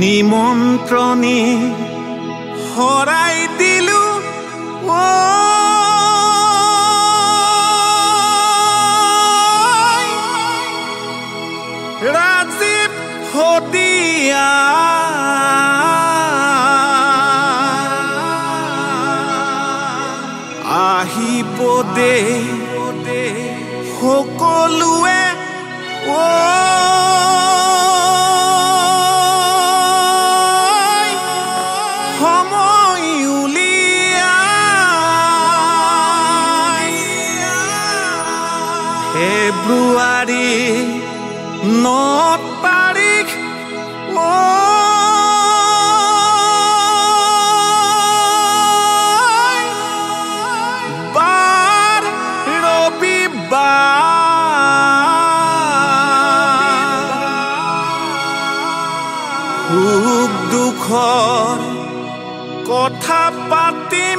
নিমন্ত্ৰণী হৰাই দিলো ৰাজীৱ হদিয়া আহিব দে সকলোৱে সময় উলিয়াই ফেব্ৰুৱাৰী 9 তাৰিখ বাৰ ৰবিবাৰ সুখ দুখৰ কথা পাতিম